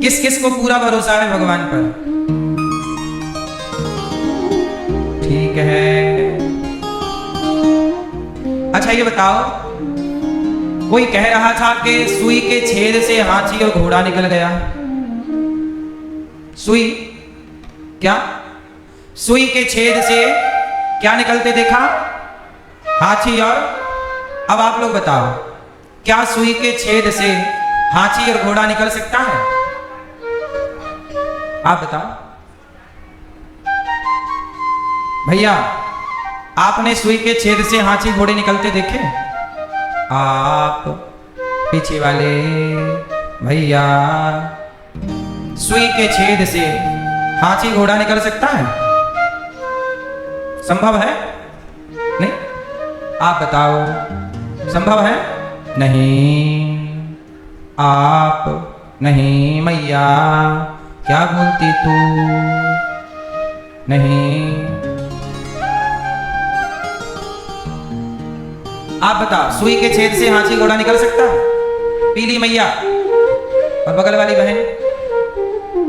किस किस को पूरा भरोसा है भगवान पर? ठीक है। अच्छा ये बताओ, कोई कह रहा था कि सुई के छेद से हाथी और घोड़ा निकल गया। सुई क्या? सुई के छेद से क्या निकलते देखा? हाथी और, अब आप लोग बताओ, क्या सुई के छेद से हाथी और घोड़ा निकल सकता है? आप बताओ भैया, आपने सुई के छेद से हाथी घोड़े निकलते देखे? आप पीछे वाले भैया, सुई के छेद से हाथी घोड़ा निकल सकता है? संभव है? नहीं। आप बताओ, संभव है? नहीं। आप नहीं। मैया क्या बोलती तू? नहीं। आप बताओ, सुई के छेद से हाथी घोड़ा निकल सकता है? पीली मैया और बगल वाली बहन,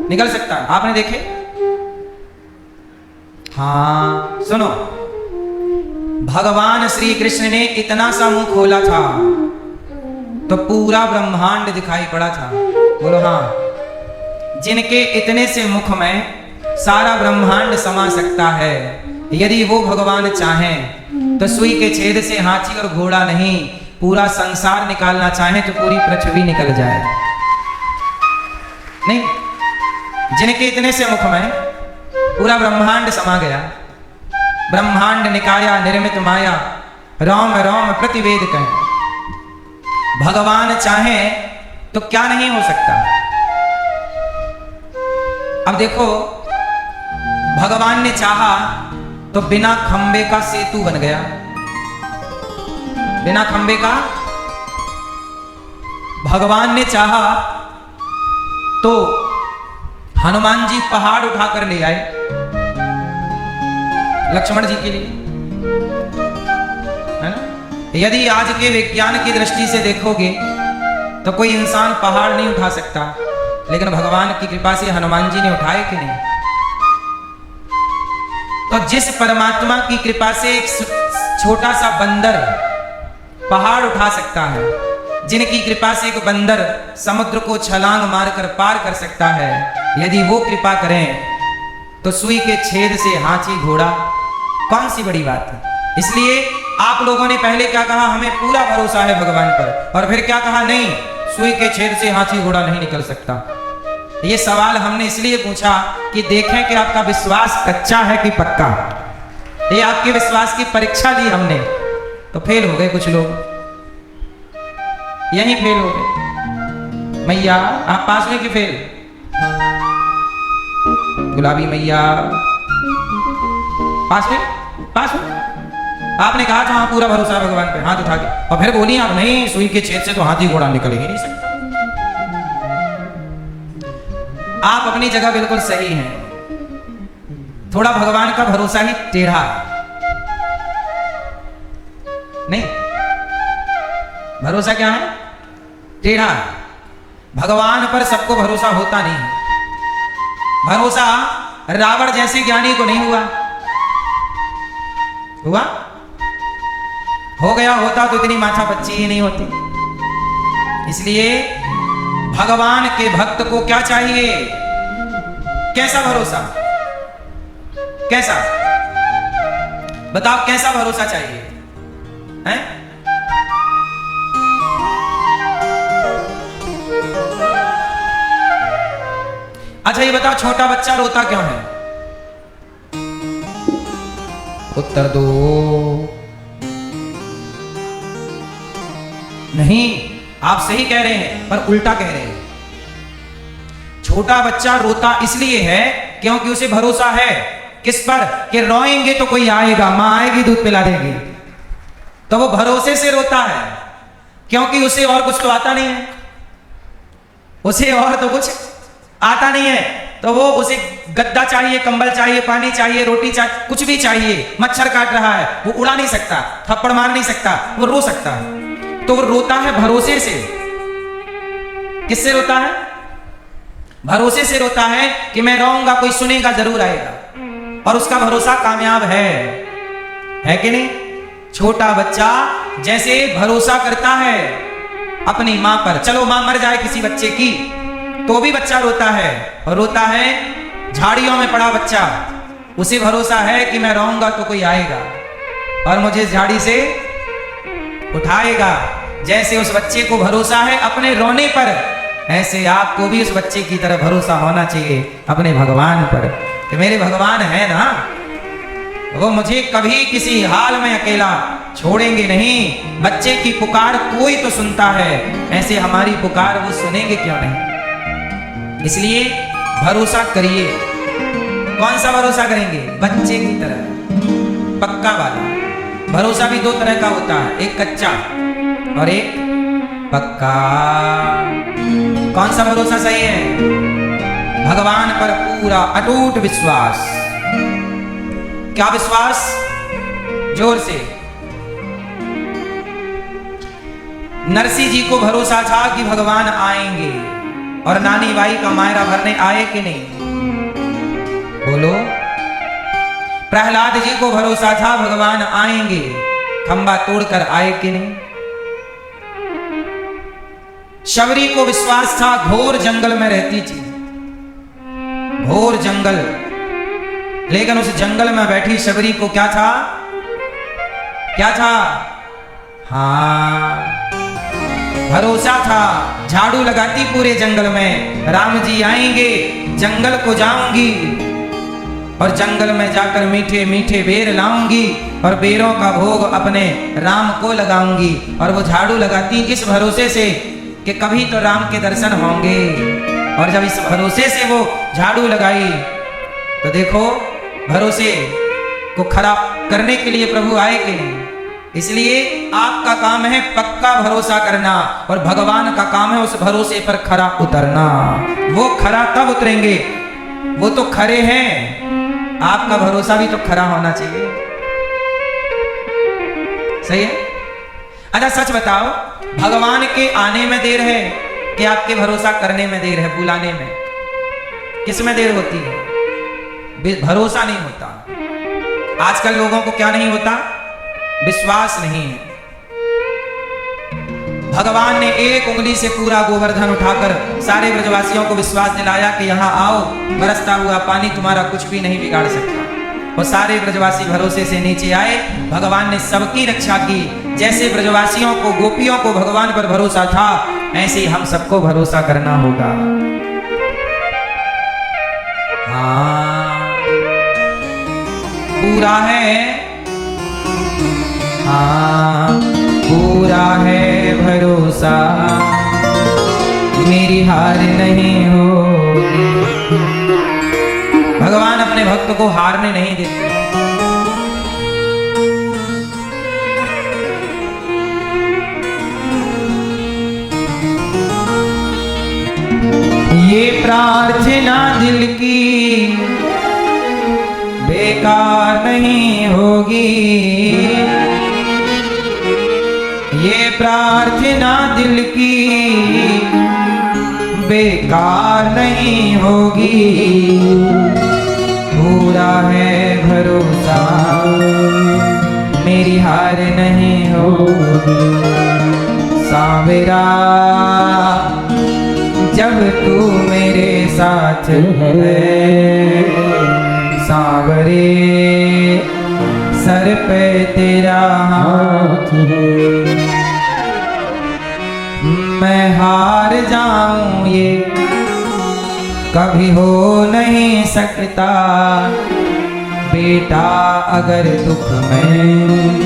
निकल सकता है? आपने देखे? हाँ सुनो, भगवान श्री कृष्ण ने इतना सा मुंह खोला था तो पूरा ब्रह्मांड दिखाई पड़ा था। बोलो हाँ। जिनके इतने से मुख में सारा ब्रह्मांड समा सकता है, यदि वो भगवान चाहें तो सुई के छेद से हाथी और घोड़ा नहीं, पूरा संसार निकालना चाहें तो पूरी पृथ्वी निकल जाए। नहीं, जिनके इतने से मुख में पूरा ब्रह्मांड समा गया। ब्रह्मांड निकाया निर्मित माया, राम राम प्रतिवेद कहें। भगवान चाहे तो क्या नहीं हो सकता। अब देखो, भगवान ने चाहा तो बिना खंबे का सेतु बन गया। बिना खंबे का। भगवान ने चाहा तो हनुमान जी पहाड़ उठाकर ले आए लक्ष्मण जी के लिए, है ना? यदि आज के विज्ञान की दृष्टि से देखोगे तो कोई इंसान पहाड़ नहीं उठा सकता, लेकिन भगवान की कृपा से हनुमान जी ने उठाए कि नहीं? तो जिस परमात्मा की कृपा से एक छोटा सा बंदर पहाड़ उठा सकता है, जिनकी कृपा से एक बंदर समुद्र को छलांग मारकर पार कर सकता है, यदि वो कृपा करें तो सुई के छेद से हाथी घोड़ा कौन सी बड़ी बात है। इसलिए आप लोगों ने पहले क्या कहा? हमें पूरा भरोसा है भगवान पर, और फिर क्या कहा? नहीं, सुई के छेद से हाथी घोड़ा नहीं निकल सकता। ये सवाल हमने इसलिए पूछा कि देखें कि आपका विश्वास कच्चा है कि पक्का। ये आपके विश्वास की परीक्षा ली हमने, तो फेल हो गए कुछ लोग, यही फेल हो गए। मैया आप पास में कि फेल? गुलाबी मैया पास में? पास में? आपने कहा था हाँ पूरा भरोसा है भगवान पे, हाथ उठा के, और फिर बोली आप नहीं, सुई के छेद से तो हाथी घोड़ा निकल ही नहीं सकता। आप अपनी जगह बिल्कुल सही हैं, थोड़ा भगवान का भरोसा ही टेढ़ा नहीं। भरोसा क्या है? टेढ़ा। भगवान पर सबको भरोसा होता नहीं। भरोसा रावण जैसे ज्ञानी को नहीं हुआ। हुआ? हो गया होता तो इतनी माथा पच्ची ही नहीं होती। इसलिए भगवान के भक्त को क्या चाहिए? कैसा भरोसा? कैसा? बताओ कैसा भरोसा चाहिए? हैं? अच्छा ये बताओ, छोटा बच्चा रोता क्यों है? उत्तर दो। नहीं, आप सही कह रहे हैं पर उल्टा कह रहे हैं। छोटा बच्चा रोता इसलिए है क्योंकि उसे भरोसा है किस पर? कि रोएंगे तो कोई आएगा, मां आएगी दूध पिला देगी, तो वो भरोसे से रोता है, क्योंकि उसे और कुछ तो आता नहीं है। उसे और तो कुछ आता नहीं है, तो वो उसे गद्दा चाहिए, कंबल चाहिए, पानी चाहिए, रोटी चाहिए, कुछ भी चाहिए। मच्छर काट रहा है, वो उड़ा नहीं सकता, थप्पड़ मार नहीं सकता, वो रो सकता है। तो वो रोता है भरोसे से। किससे रोता है? भरोसे से रोता है कि मैं रोऊंगा कोई सुनेगा जरूर आएगा, और उसका भरोसा कामयाब है कि नहीं? छोटा बच्चा जैसे भरोसा करता है अपनी मां पर, चलो मां मर जाए किसी बच्चे की तो भी बच्चा रोता है, और रोता है झाड़ियों में पड़ा बच्चा, उसे भरोसा है कि मैं रोऊंगा तो कोई आएगा और मुझे झाड़ी से उठाएगा। जैसे उस बच्चे को भरोसा है अपने रोने पर, ऐसे आपको भी उस बच्चे की तरह भरोसा होना चाहिए अपने भगवान पर कि मेरे भगवान है ना, वो मुझे कभी किसी हाल में अकेला छोड़ेंगे नहीं। बच्चे की पुकार कोई तो सुनता है, ऐसे हमारी पुकार वो सुनेंगे क्यों नहीं? इसलिए भरोसा करिए। कौन सा भरोसा करेंगे? बच्चे की तरह, पक्का वाला। भरोसा भी दो तरह का होता है, एक कच्चा और एक पक्का। कौन सा भरोसा सही है? भगवान पर पूरा अटूट विश्वास। क्या विश्वास? जोर से। नरसिंह जी को भरोसा था कि भगवान आएंगे, और नानी बाई का मायरा भरने आए कि नहीं? बोलो। प्रहलाद जी को भरोसा था भगवान आएंगे, खंबा तोड़कर आए कि नहीं? शबरी को विश्वास था, घोर जंगल में रहती थी, घोर जंगल, लेकिन उस जंगल में बैठी शबरी को क्या था? क्या था? हाँ, भरोसा था। झाड़ू लगाती पूरे जंगल में, राम जी आएंगे, जंगल को जाऊंगी और जंगल में जाकर मीठे मीठे बेर लाऊंगी और बेरों का भोग अपने राम को लगाऊंगी। और वो झाड़ू लगाती इस भरोसे से कि कभी तो राम के दर्शन होंगे, और जब इस भरोसे से वो झाड़ू लगाई तो देखो भरोसे को खरा करने के लिए प्रभु आए कि नहीं? इसलिए आपका काम है पक्का भरोसा करना, और भगवान का काम है उस भरोसे पर खरा उतरना। वो खरा तब उतरेंगे, वो तो खरे हैं, आपका भरोसा भी तो खरा होना चाहिए। सही है? अच्छा सच बताओ, भगवान के आने में देर है कि आपके भरोसा करने में देर है? बुलाने में किस में देर होती है? भरोसा नहीं होता। आजकल लोगों को क्या नहीं होता? विश्वास नहीं है। भगवान ने एक उंगली से पूरा गोवर्धन उठाकर सारे ब्रजवासियों को विश्वास दिलाया कि यहां आओ, बरसता हुआ पानी तुम्हारा कुछ भी नहीं बिगाड़ सकता। और सारे ब्रजवासी भरोसे से नीचे आए, भगवान ने सबकी रक्षा की। जैसे ब्रजवासियों को, गोपियों को भगवान पर भरोसा था, ऐसे ही हम सबको भरोसा करना होगा। हाँ, पूरा है, हाँ पूरा है भरोसा, मेरी हार नहीं होगी। भगवान अपने भक्त को हारने नहीं देते। ये प्रार्थना दिल की बेकार नहीं होगी, ये प्रार्थना दिल की बेकार नहीं होगी। पूरा है भरोसा, मेरी हार नहीं होगी। सांवरा जब तू मेरे साथ है, सांवरे सर पे तेरा हाथ है। मैं हार जाऊं ये कभी हो नहीं सकता, बेटा अगर दुख में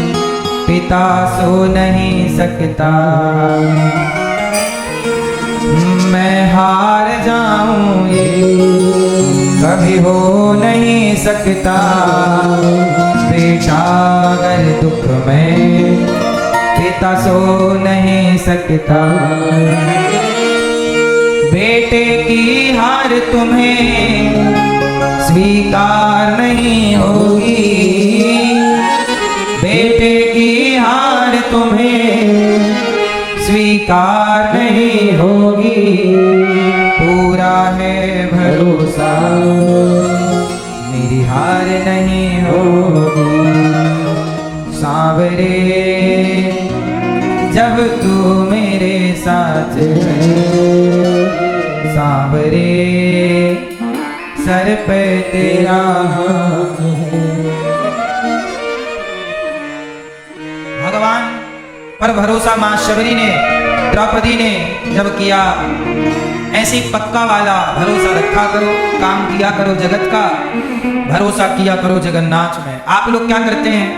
पिता सो नहीं सकता। मैं हार जाऊं ये कभी हो नहीं सकता, बेटा अगर दुख में पिता सो नहीं सकता। बेटे की हार तुम्हें स्वीकार नहीं होगी, बेटे की हार तुम्हें स्वीकार नहीं होगी। पूरा है भरोसा, मेरी हार नहीं होगी सांवरे, जब तू मेरे साथ है सांवरे, सर पे तेरा हाथ है। भगवान पर भरोसा मां शबरी ने, द्रौपदी ने जब किया, ऐसी पक्का वाला भरोसा रखा करो, काम किया करो जगत का, भरोसा किया करो जगन्नाथ में। आप लोग क्या करते हैं,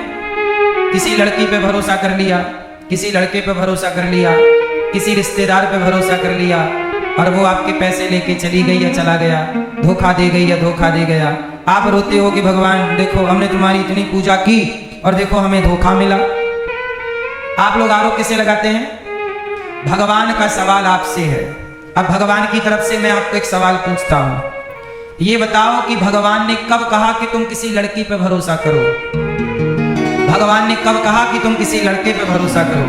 किसी लड़की पे भरोसा कर लिया, किसी लड़के पे भरोसा कर लिया, किसी रिश्तेदार पे भरोसा कर लिया, और वो आपके पैसे लेके चली गई या चला गया, धोखा दे गई या धोखा दे गया। आप रोते हो कि भगवान देखो हमने तुम्हारी इतनी पूजा की और देखो हमें धोखा मिला। आप लोग आरोप किसे लगाते हैं? भगवान का सवाल आपसे है। अब भगवान की तरफ से मैं आपको एक सवाल पूछता हूं, ये बताओ कि भगवान ने कब कहा कि तुम किसी लड़की पे भरोसा करो? भगवान ने कब कहा कि तुम किसी लड़के पे भरोसा करो?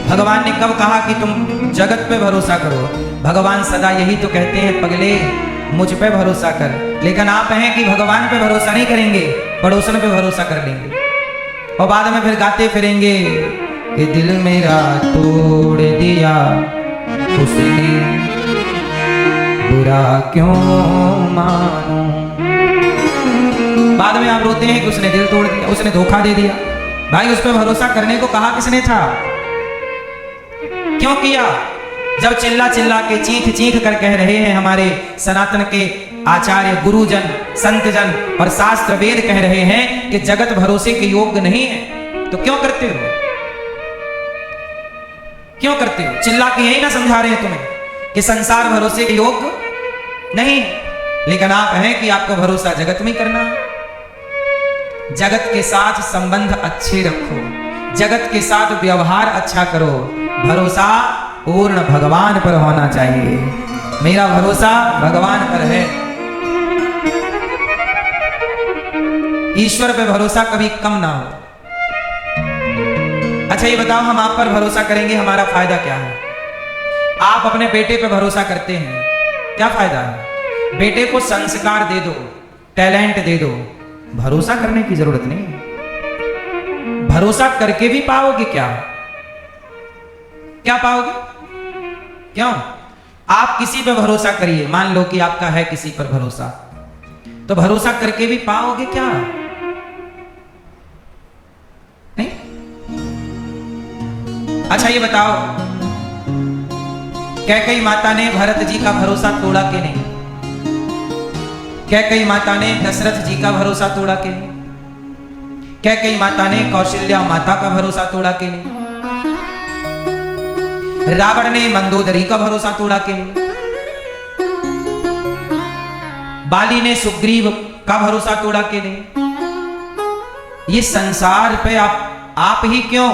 भगवान ने कब कहा कि तुम जगत पे भरोसा करो? भगवान सदा यही तो कहते हैं, पगले मुझ पे भरोसा कर। लेकिन आप हैं कि भगवान पे भरोसा नहीं करेंगे, पड़ोसन पे भरोसा कर लेंगे, और बाद में फिर गाते फिरेंगे कि दिल मेरा तोड़ दिया उसने, बुरा क्यों मानूं। बाद में आप रोते हैं कि उसने दिल तोड़ दिया, उसने धोखा दे दिया। भाई उस पर भरोसा करने को कहा किसने था? क्यों किया? जब चिल्ला चिल्ला के चीख चीख कर कह रहे हैं हमारे सनातन के आचार्य गुरुजन संतजन और शास्त्र वेद कह रहे हैं कि जगत भरोसे के योग्य नहीं है, तो क्यों करते हो? क्यों करते हो? चिल्ला के यही ना समझा रहे हैं तुम्हें कि संसार भरोसे के योग्य नहीं, लेकिन आप हैं कि आपको भरोसा जगत में करना है। जगत के साथ संबंध अच्छे रखो, जगत के साथ व्यवहार अच्छा करो, भरोसा पूर्ण भगवान पर होना चाहिए। मेरा भरोसा भगवान पर है, ईश्वर पे भरोसा कभी कम ना हो। अच्छा ये बताओ, हम आप पर भरोसा करेंगे, हमारा फायदा क्या है? आप अपने बेटे पे भरोसा करते हैं, क्या फायदा है? बेटे को संस्कार दे दो, टैलेंट दे दो, भरोसा करने की जरूरत नहीं। भरोसा करके भी पाओगे क्या? क्या पाओगे? क्यों? आप किसी पे भरोसा करिए, मान लो कि आपका है किसी पर भरोसा, तो भरोसा करके भी पाओगे क्या? नहीं। अच्छा ये बताओ, कैकेयी माता ने भरत जी का भरोसा तोड़ा कि नहीं? कैकेयी माता ने दशरथ जी का भरोसा तोड़ा कि नहीं? कैकेयी माता ने कौशल्या माता का भरोसा तोड़ा कि नहीं? रावण ने मंदोदरी का भरोसा तोड़ा कि नहीं? बाली ने सुग्रीव का भरोसा तोड़ा कि नहीं? ये संसार पे आप ही क्यों?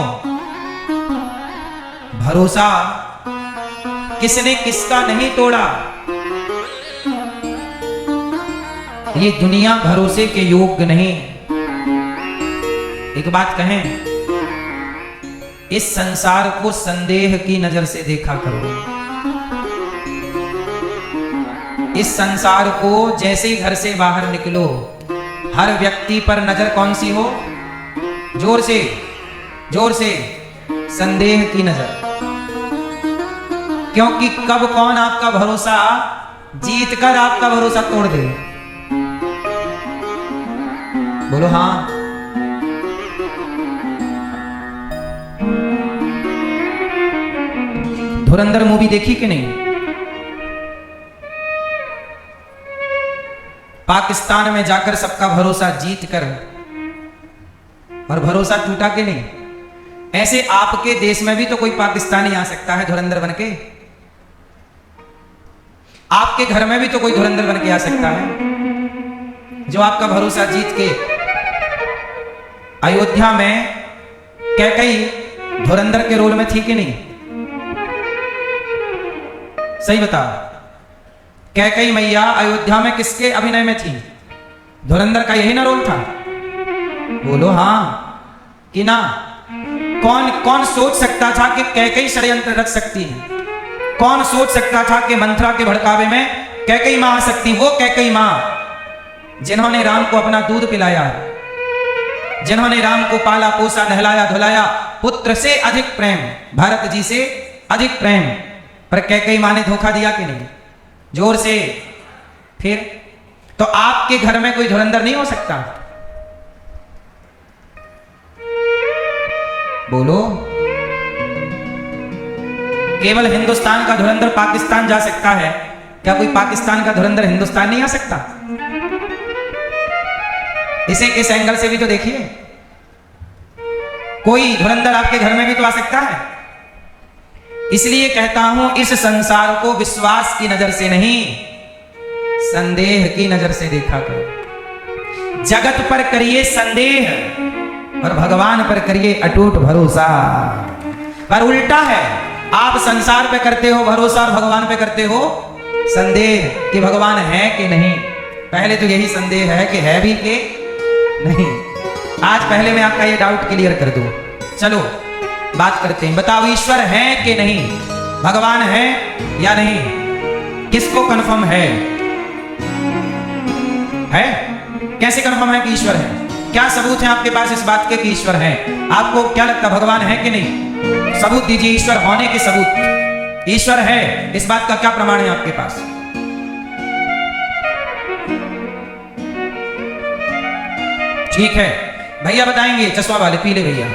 भरोसा किसने किसका नहीं तोड़ा। ये दुनिया भरोसे के योग्य नहीं। एक बात कहें, इस संसार को संदेह की नजर से देखा करो। इस संसार को जैसे ही घर से बाहर निकलो, हर व्यक्ति पर नजर कौन सी हो? जोर से, जोर से, संदेह की नजर। क्योंकि कब कौन आपका भरोसा जीत कर आपका भरोसा तोड़ दे। बोलो हाँ। धुरंधर मूवी देखी कि नहीं? पाकिस्तान में जाकर सबका भरोसा जीत कर, और भरोसा टूटा कि नहीं? ऐसे आपके देश में भी तो कोई पाकिस्तानी आ सकता है धुरंधर बनके। आपके घर में भी तो कोई धुरंधर बनके आ सकता है। जो आपका भरोसा जीत के अयोध्या में कैकेयी धुरंधर के रोल में थी कि नहीं? सही बताओ, कैकेयी मैया अयोध्या में किसके अभिनय में थी? धुरंधर का यही ना रोल था? बोलो हाँ कि ना। कौन कौन सोच सकता था कि कैकेयी षड्यंत्र रच सकती है? कौन सोच सकता था कि मंथरा के भड़कावे में कैकेयी महाशक्ति, वो कैकेयी मां जिन्होंने राम को अपना दूध पिलाया, जिन्होंने राम को पाला पोसा नहलाया धुलाया, पुत्र से अधिक प्रेम, भरत जी से अधिक प्रेम, पर कैकेयी मां ने धोखा दिया कि नहीं? जोर से। फिर तो आपके घर में कोई धुरंधर नहीं हो सकता? बोलो। केवल हिंदुस्तान का धुरंधर पाकिस्तान जा सकता है, क्या कोई पाकिस्तान का धुरंधर हिंदुस्तान नहीं आ सकता? इसे इस एंगल से भी तो देखिए, कोई धुरंधर आपके घर में भी तो आ सकता है। इसलिए कहता हूं, इस संसार को विश्वास की नजर से नहीं, संदेह की नजर से देखा करो। जगत पर करिए संदेह और भगवान पर करिए अटूट भरोसा। पर उल्टा है, आप संसार पे करते हो भरोसा और भगवान पे करते हो संदेह कि भगवान है कि नहीं। पहले तो यही संदेह है कि है भी कि नहीं। आज पहले मैं आपका ये डाउट क्लियर कर दूं। चलो बात करते हैं, बताओ ईश्वर है कि नहीं, भगवान है या नहीं, किसको कंफर्म है? कैसे कंफर्म है कि ईश्वर है? क्या सबूत है आपके पास इस बात के कि ईश्वर है? आपको क्या लगता है भगवान है कि नहीं? सबूत दीजिए, ईश्वर होने के सबूत। ईश्वर है इस बात का क्या प्रमाण है आपके पास? ठीक है भैया बताएंगे, चश्मा वाले पीले भैया,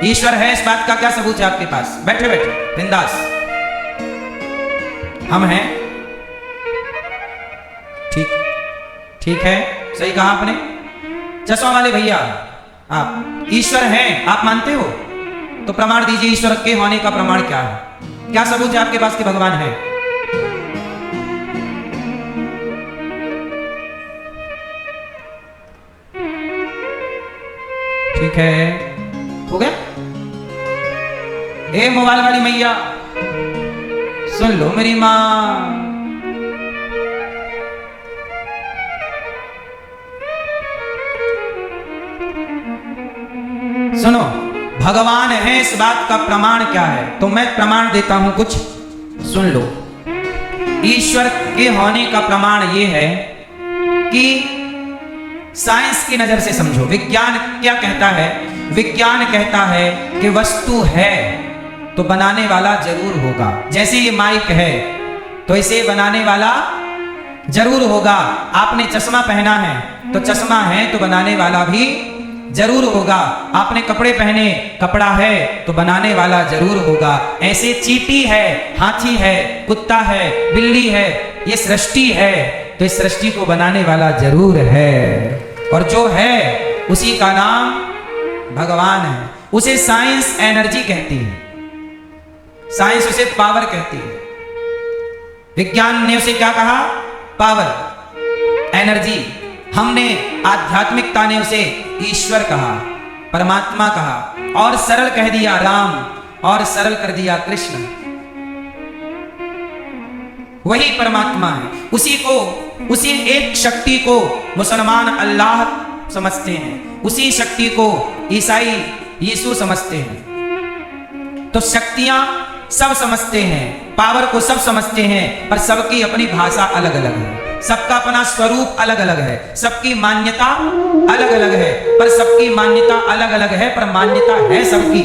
ईश्वर है इस बात का क्या सबूत है आपके पास? बैठे बैठे बिंदास। हम हैं, ठीक है, सही कहा आपने। चश्मा वाले भैया, आप ईश्वर हैं आप मानते हो? तो प्रमाण दीजिए, ईश्वर के होने का प्रमाण क्या है? क्या सबूत है आपके पास कि भगवान है? ठीक है, हो गया? ए मोबाइल वाली मैया सुन लो मेरी मां, सुनो, भगवान है इस बात का प्रमाण क्या है? तो मैं प्रमाण देता हूं कुछ, सुन लो। ईश्वर के होने का प्रमाण यह है कि साइंस की नजर से समझो। विज्ञान क्या कहता है? विज्ञान कहता है कि वस्तु है तो बनाने वाला जरूर होगा। जैसे ये माइक है तो इसे बनाने वाला जरूर होगा। आपने चश्मा पहना है तो चश्मा है तो बनाने वाला भी जरूर होगा। आपने कपड़े पहने, कपड़ा है तो बनाने वाला जरूर होगा। ऐसे चींटी है, हाथी है, कुत्ता है, बिल्ली है, ये सृष्टि है तो इस सृष्टि को बनाने वाला जरूर है। और जो है उसी का नाम भगवान है। उसे साइंस एनर्जी कहती है, साइंस उसे पावर कहती है। विज्ञान ने उसे क्या कहा? Power, energy. हमने आध्यात्मिकता ने उसे ईश्वर कहा, परमात्मा कहा, और सरल कह दिया राम, और सरल कर दिया कृष्ण। वही परमात्मा है। उसी को, उसी एक शक्ति को मुसलमान अल्लाह समझते हैं, उसी शक्ति को ईसाई यीशु समझते हैं। तो शक्तियां सब समझते हैं, पावर को सब समझते हैं, पर सबकी अपनी भाषा अलग अलग है, सबका अपना स्वरूप अलग अलग है, सबकी मान्यता अलग अलग है। पर सबकी मान्यता अलग अलग है, पर मान्यता है सबकी।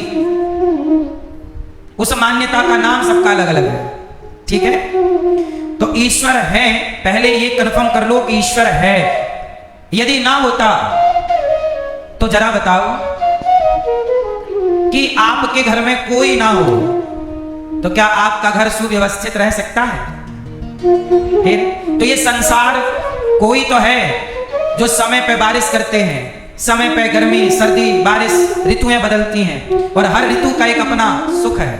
उस मान्यता का नाम सबका अलग अलग है। ठीक है, तो ईश्वर है, पहले ये कंफर्म कर लो कि ईश्वर है। यदि ना होता तो जरा बताओ कि आपके घर में कोई ना हो तो क्या आपका घर सुव्यवस्थित रह सकता है? फिर तो ये संसार कोई तो है जो समय पे बारिश करते हैं, समय पे गर्मी सर्दी बारिश ऋतुएं बदलती हैं, और हर ऋतु का एक अपना सुख है।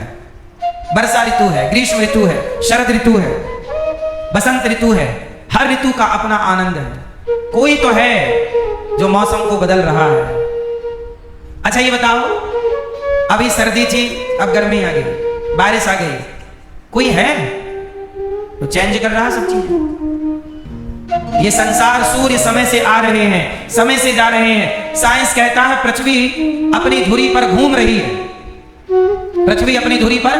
वर्षा ऋतु है, ग्रीष्म ऋतु है, शरद ऋतु है, बसंत ऋतु है, हर ऋतु का अपना आनंद है। कोई तो है जो मौसम को बदल रहा है। अच्छा ये बताओ, अभी सर्दी थी, अब गर्मी आ गई, बारिश आ गई, कोई है तो चेंज कर रहा सब चीज। ये संसार सूर्य समय से आ रहे हैं, समय से जा रहे हैं। साइंस कहता है पृथ्वी अपनी धुरी पर घूम रही है, पृथ्वी अपनी धुरी पर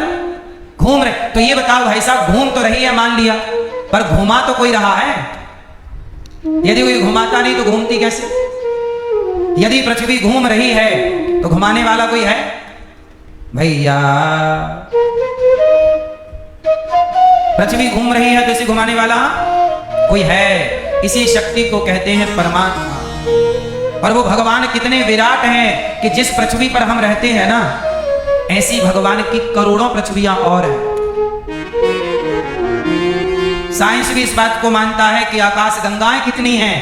घूम रही। तो ये बताओ भाई साहब, घूम तो रही है मान लिया, पर घुमा तो कोई रहा है। यदि कोई घुमाता नहीं तो घूमती कैसे? यदि पृथ्वी घूम रही है तो घुमाने वाला कोई है भैया? पृथ्वी घूम रही है तो इसे घुमाने वाला कोई है। इसी शक्ति को कहते हैं परमात्मा। और वो भगवान कितने विराट हैं कि जिस पृथ्वी पर हम रहते हैं ना, ऐसी भगवान की करोड़ों पृथ्वियां और हैं। साइंस भी इस बात को मानता है कि आकाश गंगाएं कितनी हैं,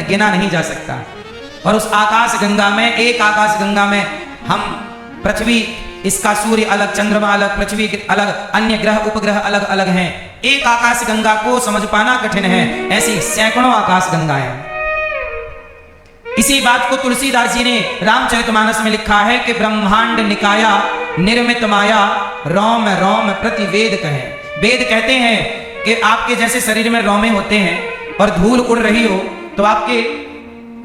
गिना नहीं जा सकता। और उस आकाश गंगा में, एक आकाश गंगा में हम पृथ्वी, इसका सूर्य अलग, चंद्रमा अलग, पृथ्वी अलग, अन्य ग्रह उपग्रह अलग अलग हैं। एक आकाश गंगा को समझ पाना कठिन है, ऐसी सैकड़ों आकाश गंगाएं। इसी बात को तुलसीदास जी ने रामचरितमानस में लिखा है कि ब्रह्मांड निकाया निर्मित माया, रोम रोम प्रति वेद कहे। वेद कहते हैं कि आपके जैसे शरीर में रोमे होते हैं और धूल उड़ रही हो तो आपके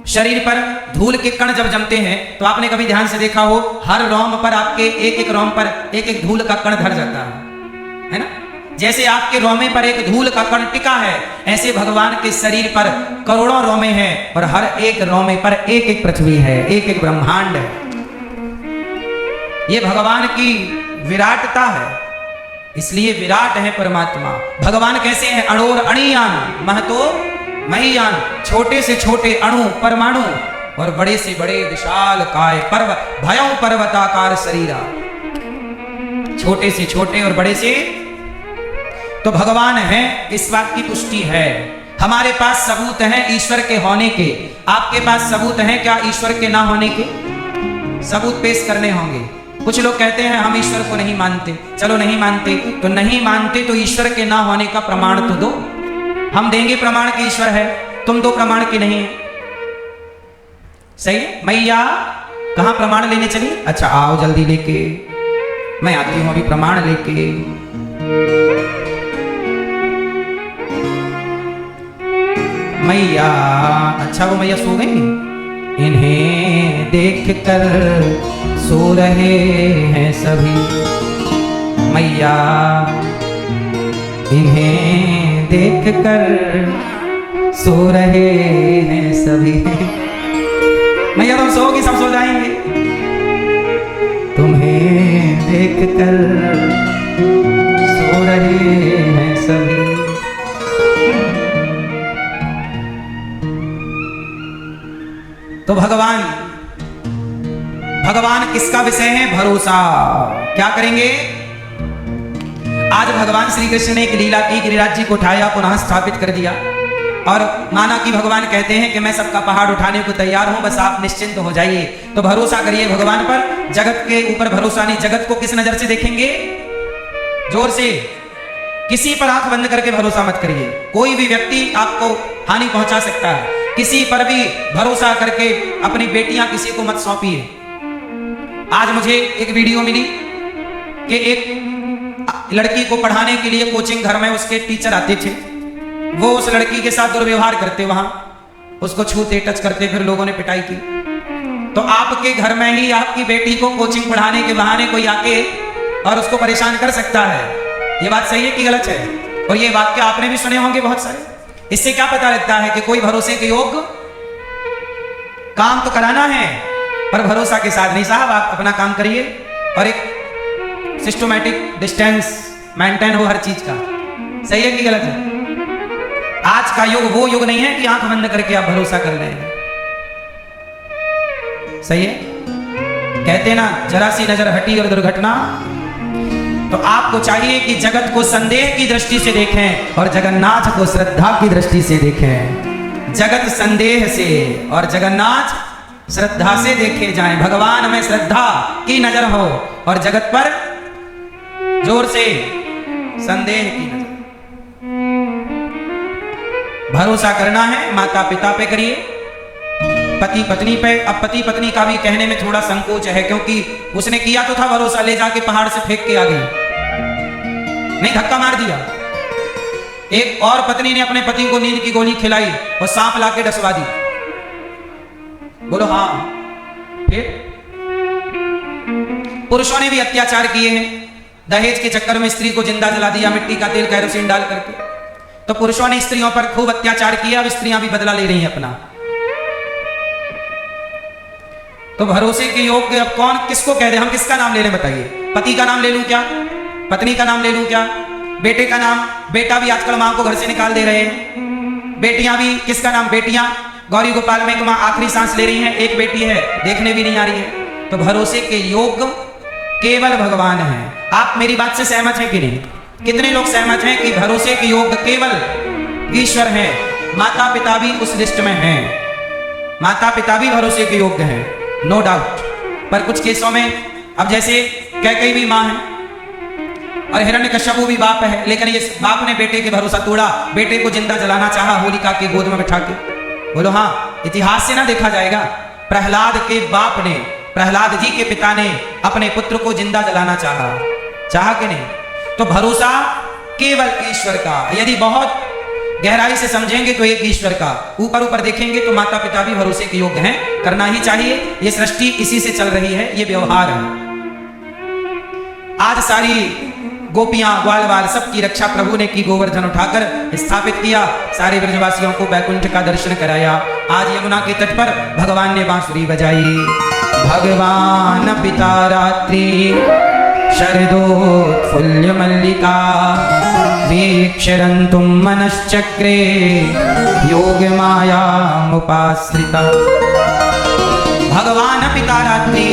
शरीर पर धूल के कण जब जमते हैं तो आपने कभी ध्यान से देखा हो, हर रोम पर आपके एक एक रोम पर एक एक धूल का कण धर जाता है ना? जैसे आपके रोमे पर एक धूल का कण टिका है, ऐसे भगवान के शरीर पर करोड़ों रोमे हैं और हर एक रोमे पर एक एक पृथ्वी है, एक एक ब्रह्मांड है। ये भगवान की विराटता है, इसलिए विराट है परमात्मा। भगवान कैसे हैं? अणोर अणियान महतो महीयान। छोटे से छोटे अणु परमाणु और बड़े से बड़े विशाल काय पर्वत, भयों पर्वताकार शरीरा। छोटे से छोटे और बड़े से तो भगवान है, इस बात की पुष्टि है। हमारे पास सबूत हैं ईश्वर के होने के। आपके पास सबूत हैं क्या ईश्वर के ना होने के? सबूत पेश करने होंगे। कुछ लोग कहते हैं हम ईश्वर को नहीं मानते। चलो नहीं मानते तो नहीं मानते तो ईश्वर के ना होने का प्रमाण तो दो। हम देंगे प्रमाण कि ईश्वर है, तुम दो प्रमाण की नहीं है। सही है? मैया कहां प्रमाण लेने चली? अच्छा आओ जल्दी लेके, मैं आती हूं अभी प्रमाण लेके। मैया, अच्छा वो मैया सो गई? इन्हें देख कर सो रहे हैं सभी। मैया इन्हें देख कर सो रहे हैं सभी। मैया तुम सोओगी सब सो जाएंगे। तुम्हें देख कर सो रहे हैं सभी। तो भगवान किसका विषय है? भरोसा। क्या करेंगे? आज भगवान श्री कृष्ण ने एक लीला की, गिरिराज जी को उठाया, पुनः स्थापित कर दिया और माना कि भगवान कहते हैं कि मैं सबका पहाड़ उठाने को तैयार हूं, बस आप निश्चिंत हो जाइए। तो भरोसा करिए भगवान पर। जगत के ऊपर भरोसा नहीं। जगत को किस नजर से देखेंगे? जोर से। किसी पर आंख बंद करके भरोसा मत करिए। कोई भी व्यक्ति आपको हानि पहुंचा सकता है। किसी पर भी भरोसा करके अपनी बेटियां किसी को मत सौंपिए। आज मुझे एक वीडियो मिली कि एक लड़की को पढ़ाने के लिए कोचिंग घर में उसके टीचर आते थे। वो उस लड़की के साथ दुर्व्यवहार करते, वहां उसको छूते टच करते, फिर लोगों ने पिटाई की। तो आपके घर में ही आपकी बेटी को कोचिंग पढ़ाने के बहाने कोई आके और उसको परेशान कर सकता है। ये बात सही है कि गलत है? और ये वाक्य आपने भी सुने होंगे बहुत सारे। इससे क्या पता लगता है कि कोई भरोसे के योग्य काम तो कराना है पर भरोसा के साथ नहीं। साहब आप अपना काम करिए और एक सिस्टमैटिक डिस्टेंस मेंटेन हो हर चीज का। सही है कि गलत है? आज का युग वो युग नहीं है कि आंख बंद करके आप भरोसा कर लें। सही है? कहते ना जरा सी नजर हटी और दुर्घटना। तो आपको चाहिए कि जगत को संदेह की दृष्टि से देखें और जगन्नाथ को श्रद्धा की दृष्टि से देखें। जगत संदेह से और जगन्नाथ श्रद्धा से देखे जाएं। भगवान में श्रद्धा की नजर हो और जगत पर जोर से संदेह की नजर। भरोसा करना है माता पिता पे करिए, पति पत्नी पे। अब पति पत्नी का भी कहने में थोड़ा संकोच है क्योंकि उसने किया तो था भरोसा, ले जाके पहाड़ से फेंक के आ गई, नहीं धक्का मार दिया। एक और पत्नी ने अपने पति को नींद की गोली खिलाई और सांप लाके डसवा दी। बोलो हाँ। फिर पुरुषों ने भी अत्याचार किए हैं। दहेज के चक्कर में स्त्री को जिंदा जला दिया, मिट्टी का तेल कैरोसिन डाल करके। तो पुरुषों ने स्त्रियों पर खूब अत्याचार किया, अब स्त्रियां भी बदला ले रही हैं अपना। तो भरोसे के योग्य अब कौन किसको कह दे, हम किसका नाम ले लें बताइए? पति का नाम ले लूं क्या? पत्नी का नाम ले लूं क्या? बेटे का नाम? बेटा भी आजकल मां को घर से निकाल दे रहे हैं। बेटियां भी, किसका नाम? बेटियां गौरी गोपाल में एक मां आखिरी सांस ले रही हैं, एक बेटी है देखने भी नहीं आ रही है। तो भरोसे के योग्य केवल भगवान है। आप मेरी बात से सहमत हैं कि नहीं? कितने लोग सहमत हैं कि भरोसे के योग्य केवल ईश्वर है? माता पिता भी उस लिस्ट में हैं। माता पिता भी भरोसे के योग्य हैं, नो डाउट। पर कुछ केसों में, अब जैसे कैकेयी भी मां है और हिरण्यकश्यप भी बाप है, लेकिन ये बाप ने बेटे के भरोसा तोड़ा, बेटे को जिंदा जलाना चाहा होलिका के गोद में बिठा के। बोलो हाँ, इतिहास से ना देखा जाएगा? प्रहलाद के बाप ने, प्रहलाद जी के पिता ने अपने पुत्र को जिंदा जलाना चाहा कि नहीं? तो भरोसा केवल ईश्वर का। यदि बहुत गहराई से समझेंगे तो एक ईश्वर का, ऊपर ऊपर देखेंगे तो माता पिता भी भरोसे के योग्य हैं, करना ही चाहिए। ये सृष्टि इसी से चल रही है, ये व्यवहार है। आज सारी गोपियां ग्वाल बाल सबकी रक्षा प्रभु ने की, गोवर्धन उठाकर स्थापित किया, सारे ब्रजवासियों को वैकुंठ का दर्शन कराया। आज यमुना के तट पर भगवान ने बांसुरी बजाई। भगवान पिता रात्रि शरदोत्फुल्ल मल्लिका वीक्षरन्तुं मनश्चक्रे योग मायामुपाश्रिता। भगवान पिता रात्रि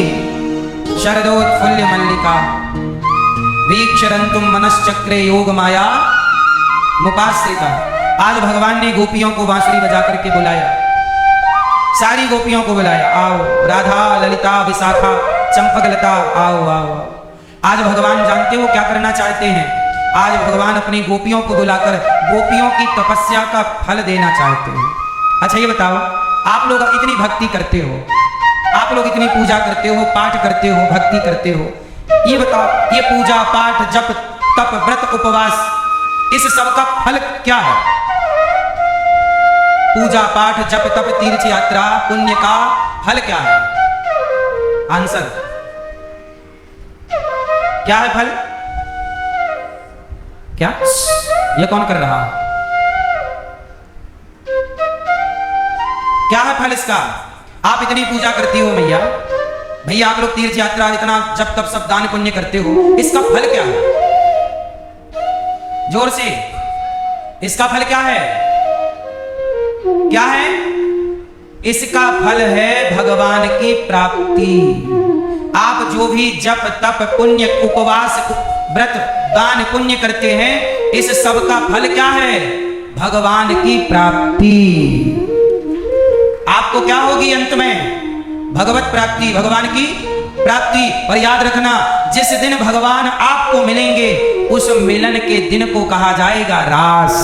शरदोत्फुल्ल मल्लिका वीक्षरन्तुं मनश्चक्रे योग माया मुपाश्रिता। आज भगवान ने गोपियों को बांसुरी बजा करके बुलाया, सारी गोपियों को बुलाया, आओ राधा ललिता विशाखा चंपकलता आओ आओ। आज भगवान जानते हो क्या करना चाहते हैं? आज भगवान अपनी गोपियों को बुलाकर गोपियों की तपस्या का फल देना चाहते हैं। अच्छा ये बताओ, आप लोग इतनी भक्ति करते हो, आप लोग इतनी पूजा करते हो, पाठ करते हो, भक्ति करते हो, ये बताओ, ये पूजा पाठ जप तप व्रत उपवास, इस सब का फल क्या है? पूजा पाठ जप तप तीर्थ यात्रा पुण्य का फल क्या है? आंसर क्या है? फल क्या? ये कौन कर रहा? क्या है फल इसका? आप इतनी पूजा करती हो मैया, भैया आप लोग तीर्थ यात्रा इतना जब तब सब दान पुण्य करते हो, इसका फल क्या है? जोर से, इसका फल क्या है? क्या है? इसका फल है भगवान की प्राप्ति। आप जो भी जप तप पुण्य उपवास व्रत दान पुण्य करते हैं, इस सब का फल क्या है? भगवान की प्राप्ति। आपको क्या होगी अंत में? भगवत प्राप्ति, भगवान की प्राप्ति। और याद रखना, जिस दिन भगवान आपको मिलेंगे उस मिलन के दिन को कहा जाएगा रास।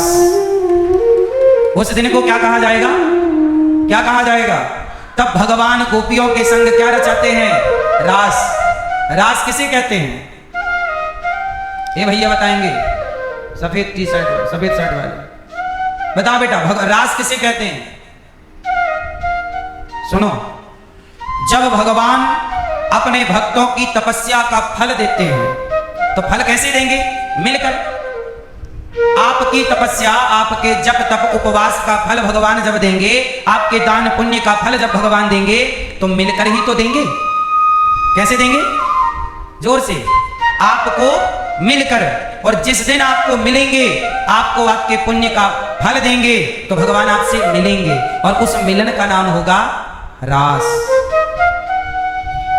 उस दिन को क्या कहा जाएगा? क्या कहा जाएगा? तब भगवान गोपियों के संग क्या रचाते हैं? रास। रास किसे कहते हैं? ये भैया बताएंगे, सफेद टी शर्ट सफेद शर्ट वाले, बता बेटा रास किसे कहते हैं? सुनो, जब भगवान अपने भक्तों की तपस्या का फल देते हैं तो फल कैसे देंगे? मिलकर। आपकी तपस्या, आपके जप तप उपवास का फल भगवान जब देंगे, आपके दान पुण्य का फल जब भगवान देंगे तो मिलकर ही तो देंगे। कैसे देंगे? जोर से, आपको मिलकर। और जिस दिन आपको मिलेंगे, आपको आपके पुण्य का फल देंगे तो भगवान आपसे मिलेंगे और उस मिलन का नाम होगा रास।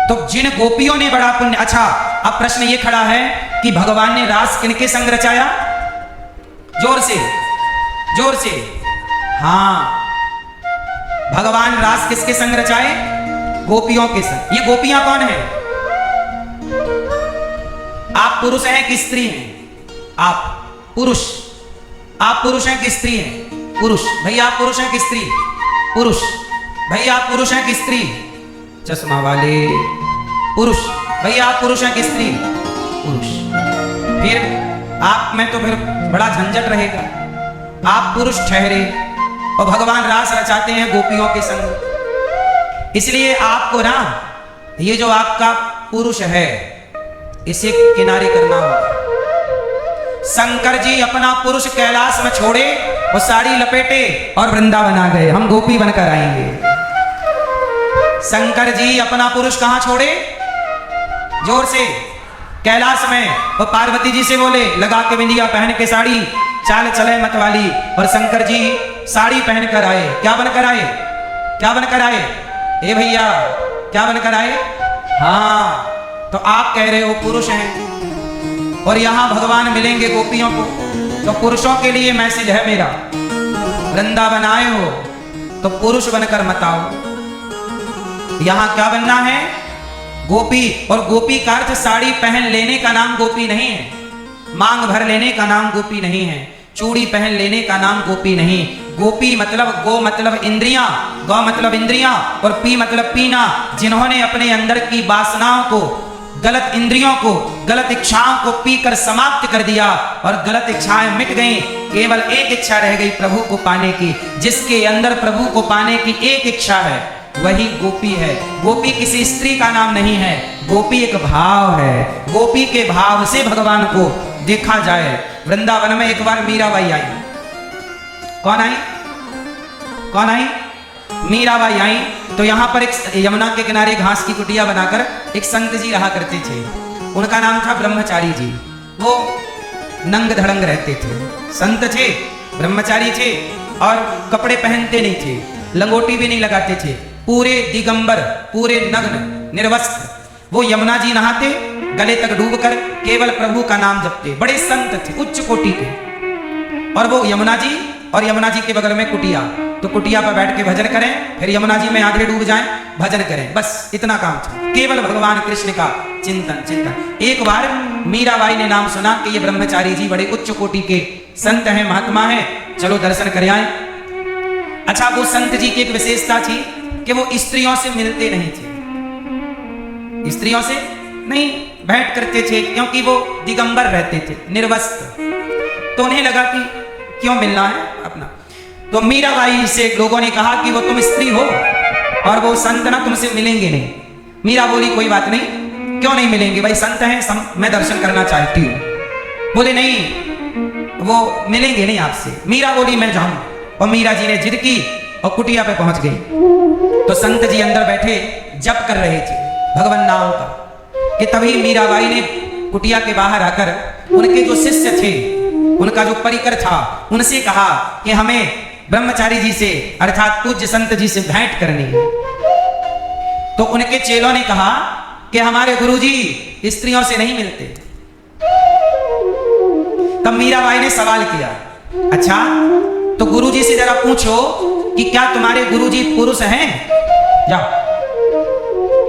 तो जिन गोपियों ने बड़ा पुण्य, अच्छा अब प्रश्न ये खड़ा है कि भगवान ने रास किनके संग रचाया? जोर से, जोर से। हाँ, भगवान रास किसके संग रचाए? गोपियों के संग। ये गोपियां कौन है? आप पुरुष हैं कि स्त्री हैं? आप पुरुष। आप पुरुष हैं कि स्त्री हैं? पुरुष। भैया आप पुरुष हैं कि स्त्री? पुरुष। भैया आप पुरुष हैं कि स्त्री? चश्मा वाले पुरुष। भैया आप पुरुष हैं कि स्त्री? पुरुष। फिर आप में तो फिर बड़ा झंझट रहेगा। आप पुरुष ठहरे और भगवान रास रचाते हैं गोपियों के संग। इसलिए आपको ना ये जो आपका पुरुष है इसे किनारे करना होगा। शंकर जी अपना पुरुष कैलाश में छोड़े और साड़ी लपेटे और वृंदावन आ गए, हम गोपी बनकर आएंगे। शंकर जी अपना पुरुष कहां छोड़े? जोर से, कैलाश में। और पार्वती जी से बोले लगा के बिंदिया पहन के साड़ी, चाल चले मतवाली। और शंकर जी साड़ी पहनकर आए। क्या बनकर आए? क्या बनकर आए? ए भैया क्या बनकर आए? हाँ, तो आप कह रहे हो पुरुष हैं और यहां भगवान मिलेंगे गोपियों को, तो पुरुषों के लिए मैसेज है मेरा, वृंदावन आए हो तो पुरुष बनकर मत आओ। यहां क्या बनना है? गोपी। और गोपी का अर्थ साड़ी पहन लेने का नाम गोपी नहीं है, मांग भर लेने का नाम गोपी नहीं है, चूड़ी पहन लेने का नाम गोपी नहीं। गोपी मतलब गो मतलब इंद्रियां, गौ मतलब इंद्रियां और पी मतलब पीना। जिन्होंने अपने अंदर की वासनाओं को, गलत इंद्रियों को, गलत इच्छाओं को पीकर समाप्त कर दिया और गलत इच्छाएं मिट गई, केवल एक इच्छा रह गई प्रभु को पाने की। जिसके अंदर प्रभु को पाने की एक इच्छा है वही गोपी है। गोपी किसी स्त्री का नाम नहीं है, गोपी एक भाव है। गोपी के भाव से भगवान को देखा जाए। वृंदावन में एक बार मीराबाई आई। कौन आई? कौन आई? मीराबाई आई। तो यहां पर एक यमुना के किनारे घास की कुटिया बनाकर एक संत जी रहा करते थे। उनका नाम था ब्रह्मचारी जी। वो नंग धड़ंग रहते थे, संत थे, ब्रह्मचारी थे और कपड़े पहनते नहीं थे, लंगोटी भी नहीं लगाते थे, पूरे दिगंबर, पूरे नग्न, निर्वस्त्र। वो यमुना जी नहाते, गले तक डूबकर केवल प्रभु का नाम जपते। बड़े संत थे, उच्च कोटि के। और वो यमुना जी और यमुना जी के बगल में कुटिया, तो कुटिया पर बैठ के भजन करें, फिर यमुना जी में आधे डूब जाएं, भजन करें, बस इतना काम था। केवल भगवान कृष्ण का चिंतन चिंतन। एक बार मीराबाई ने नाम सुना कि ये ब्रह्मचारी जी बड़े उच्च कोटि के संत हैं, महात्मा हैं, चलो दर्शन कर आए। अच्छा, वो संत जी की एक विशेषता थी कि वो स्त्रियों से मिलते नहीं थे, स्त्रियों से नहीं भेंट करते थे, क्योंकि वो दिगंबर रहते थे, निर्वस्त्र। तो उन्हें लगा कि क्यों मिलना है अपना। तो मीराबाई से लोगों ने कहा कि वो तुम स्त्री हो और वो संत ना तुमसे मिलेंगे नहीं। मीरा बोली कोई बात नहीं, क्यों नहीं मिलेंगे भाई, संत हैं, मैं दर्शन करना चाहती हूँ। बोले नहीं, वो मिलेंगे नहीं आपसे। मीरा बोली मैं जाऊं। और मीरा जी ने जिद की और कुटिया पे पहुंच गई। तो संत जी अंदर बैठे जप कर रहे थे भगवान नाम का, कि तभी मीराबाई ने कुटिया के बाहर आकर उनके जो शिष्य थे, उनका जो परिकर था, उनसे कहा कि हमें ब्रह्मचारी जी से अर्थात पूज्य संत जी से भेंट करनी है। तो उनके चेलों ने कहा कि हमारे गुरुजी स्त्रियों से नहीं मिलते। तब मीराबाई ने सवाल किया, अच्छा तो गुरुजी से जरा पूछो कि क्या तुम्हारे गुरुजी पुरुष हैं? जाओ।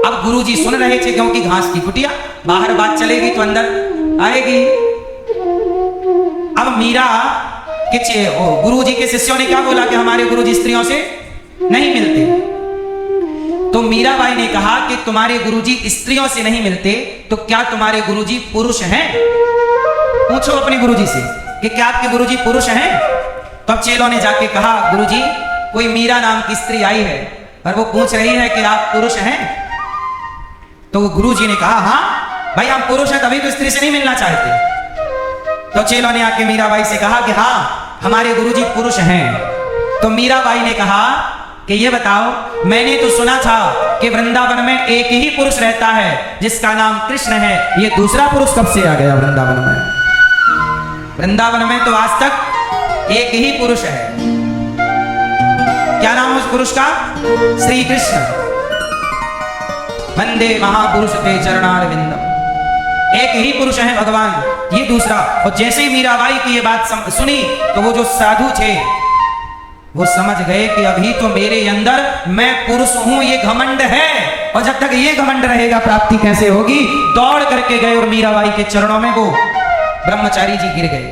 अब गुरुजी सुन रहे थे, क्योंकि घास की कुटिया, बाहर बात चलेगी तो अंदर आएगी। अब मीरा के गुरुजी के शिष्यों ने क्या बोला कि हमारे गुरुजी स्त्रियों से नहीं मिलते। तो मीराबाई ने कहा कि तुम्हारे गुरुजी स्त्रियों से नहीं मिलते, तो क्या तुम्हारे गुरुजी पुरुष हैं? पूछो अपने गुरुजी से कि क्या आपके गुरुजी पुरुष हैं? तब चेलों ने जाके कहा, गुरुजी कोई मीरा नाम की स्त्री आई है और वो पूछ रही है कि आप पुरुष हैं। तो गुरुजी ने कहा, हाँ भाई हम पुरुष हैं, तभी तो स्त्री से नहीं मिलना चाहते। तो चेलों ने आके मीराबाई से कहा कि हाँ हमारे गुरुजी पुरुष हैं। तो मीराबाई ने कहा कि ये बताओ, मैंने तो सुना था कि वृंदावन में एक ही पुरुष रहता है जिसका नाम कृष्ण है, ये दूसरा पुरुष कब से आ गया वृंदावन में? वृंदावन में तो आज तक एक ही पुरुष है। क्या नाम है उस पुरुष का? श्री कृष्ण। वंदे महापुरुष ते चरणारविंदम। एक ही पुरुष है भगवान, ये दूसरा। और जैसे ही मीराबाई की ये बात सुनी तो वो जो साधु थे वो समझ गए कि अभी तो मेरे अंदर मैं पुरुष हूं, ये घमंड है, और जब तक ये घमंड रहेगा प्राप्ति कैसे होगी। दौड़ करके गए और मीराबाई के चरणों में वो ब्रह्मचारी जी गिर गए।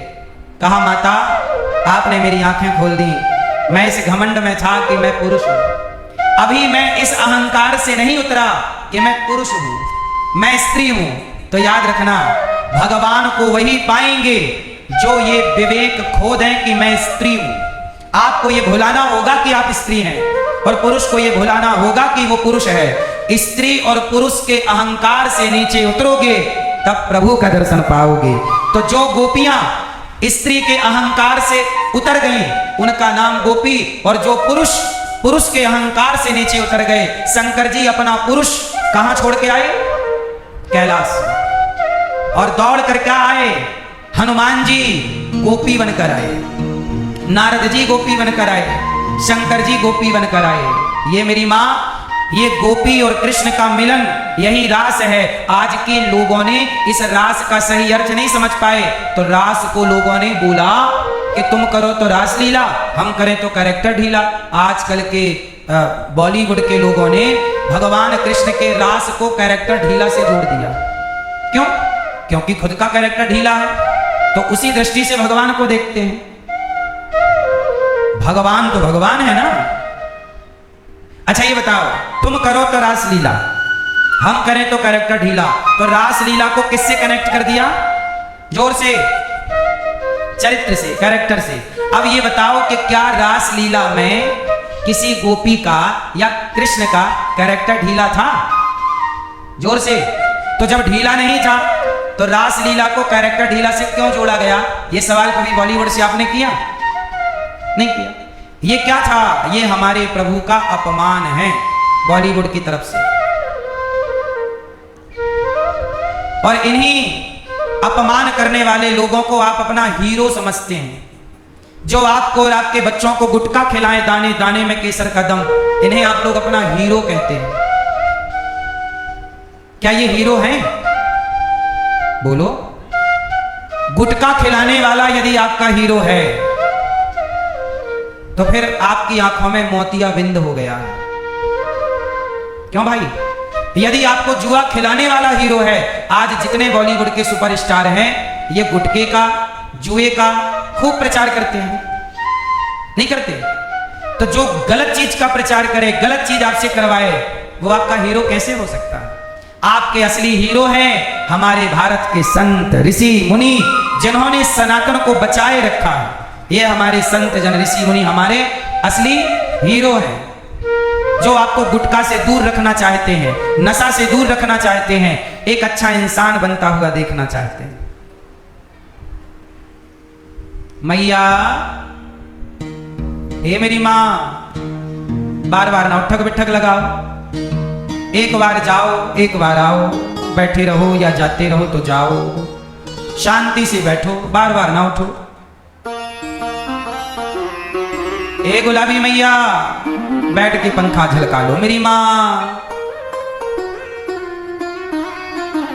कहा, माता आपने मेरी आंखें खोल दी, मैं इस घमंड में था कि मैं पुरुष हूं। अभी मैं इस अहंकार से नहीं उतरा कि मैं पुरुष हूं, मैं स्त्री हूं। तो याद रखना, भगवान को वही पाएंगे जो ये विवेक खो दें कि मैं स्त्री हूं। आपको ये भुलाना होगा कि आप स्त्री हैं, और पुरुष को ये भुलाना होगा कि वो पुरुष है। स्त्री और पुरुष के अहंकार से नीचे उतरोगे तब प्रभु का दर्शन पाओगे। तो जो गोपियां स्त्री के अहंकार से उतर गई, उनका नाम गोपी। और जो पुरुष के अहंकार से नीचे उतर गए, शंकर जी अपना पुरुष कहां छोड़ के आए? कैलाश। और दौड़ कर क्या आए? हनुमान जी गोपी बनकर आए, नारद जी गोपी बनकर आए, शंकर जी गोपी बनकर आए। ये मेरी माँ, ये गोपी और कृष्ण का मिलन, यही रास है। आज के लोगों ने इस रास का सही अर्थ नहीं समझ पाए, तो रास को लोगों ने बोला कि तुम करो तो रास लीला, हम करें तो कैरेक्टर ढीला। आजकल के बॉलीवुड के लोगों ने भगवान कृष्ण के रास को कैरेक्टर ढीला से जोड़ दिया। क्यों? क्योंकि खुद का कैरेक्टर ढीला है, तो उसी दृष्टि से भगवान को देखते हैं। भगवान तो भगवान है ना। अच्छा ये बताओ, तुम करो तो रास लीला, हम करें तो कैरेक्टर ढीला, तो रास लीला को किससे कनेक्ट कर दिया? जोर से, चरित्र से, कैरेक्टर से। अब ये बताओ कि क्या रास लीला में किसी गोपी का या कृष्ण का कैरेक्टर ढीला था? जोर से। तो जब ढीला नहीं था तो रास लीला को कैरेक्टर ढीला से क्यों जोड़ा गया? ये सवाल कभी बॉलीवुड से आपने किया? नहीं किया। ये क्या था? ये हमारे प्रभु का अपमान है बॉलीवुड की तरफ से। और इन्हीं अपमान करने वाले लोगों को आप अपना हीरो समझते हैं, जो आपको और आपके बच्चों को गुटखा खिलाएं दाने दाने में केसर का दम, इन्हें आप लोग अपना हीरो कहते हैं। क्या ये हीरो हैं? बोलो। गुटखा खिलाने वाला यदि आपका हीरो है तो फिर आपकी आंखों में मोतियाबिंद हो गया है। क्यों भाई? यदि आपको जुआ खिलाने वाला हीरो है, आज जितने बॉलीवुड के सुपरस्टार हैं ये गुटखे का, जुए का खूब प्रचार करते हैं, नहीं करते? तो जो गलत चीज का प्रचार करे, गलत चीज आपसे करवाए, वो आपका हीरो कैसे हो सकता है? आपके असली हीरो हैं हमारे भारत के संत ऋषि मुनि, जिन्होंने सनातन को बचाए रखा है। ये हमारे संत जन ऋषि मुनि हमारे असली हीरो हैं, जो आपको गुटखा से दूर रखना चाहते हैं, नशा से दूर रखना चाहते हैं, एक अच्छा इंसान बनता हुआ देखना चाहते हैं। मैया, हे मेरी मां, बार बार ना उठक बिठक लगाओ, एक बार जाओ एक बार आओ, बैठे रहो या जाते रहो तो जाओ, शांति से बैठो, बार बार ना उठो। ए गुलाबी मैया, बैठ के पंखा झलका लो। मेरी मां,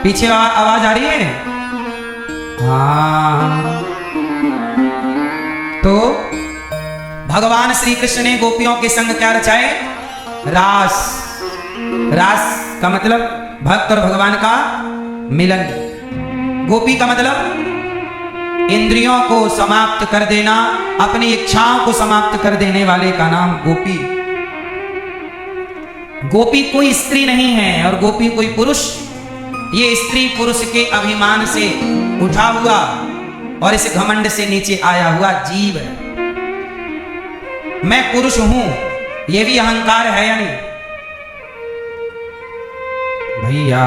पीछे आवाज आ रही है? हाँ। तो भगवान श्री कृष्ण ने गोपियों के संग क्या रचाए? रास। रास का मतलब भक्त और भगवान का मिलन। गोपी का मतलब इंद्रियों को समाप्त कर देना, अपनी इच्छाओं को समाप्त कर देने वाले का नाम गोपी। गोपी कोई स्त्री नहीं है और गोपी कोई पुरुष। ये स्त्री पुरुष के अभिमान से उठा हुआ और इस घमंड से नीचे आया हुआ जीव है। मैं पुरुष हूं, ये भी अहंकार है या नहीं भैया?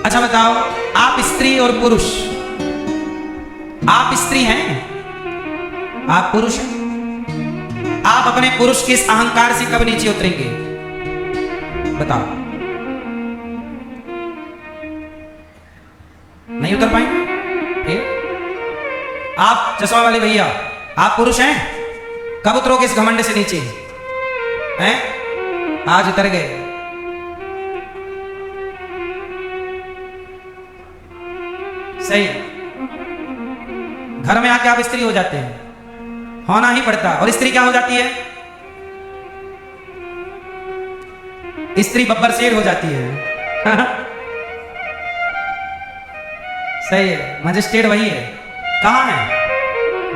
अच्छा बताओ, आप स्त्री और पुरुष, आप स्त्री हैं, आप पुरुष हैं, आप अपने पुरुष के इस अहंकार से कब नीचे उतरेंगे? बताओ। नहीं उतर पाएंगे? आप चश्मा वाले भैया, आप पुरुष हैं, कब उतरोगे इस घमंड से नीचे? हैं? आज उतर गए। सही। घर में आके आप स्त्री हो जाते हैं, होना ही पड़ता। और स्त्री क्या हो जाती है? स्त्री बब्बर शेर हो जाती है। सही है, मजिस्ट्रेट वही है। कहां है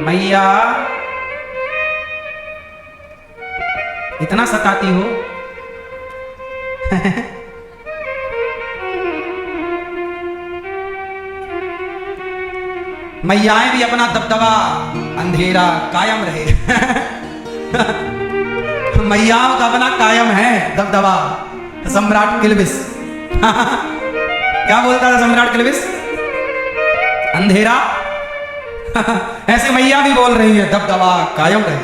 मैया? इतना सताती हो? मैयाएं भी अपना दबदबा अंधेरा कायम रहे। मैयाओं का अपना कायम है दबदबा, सम्राट किलबिस। क्या बोलता था सम्राट क्लिविस? अंधेरा ऐसे मैया भी बोल रही है, दबदबा कायम रहे।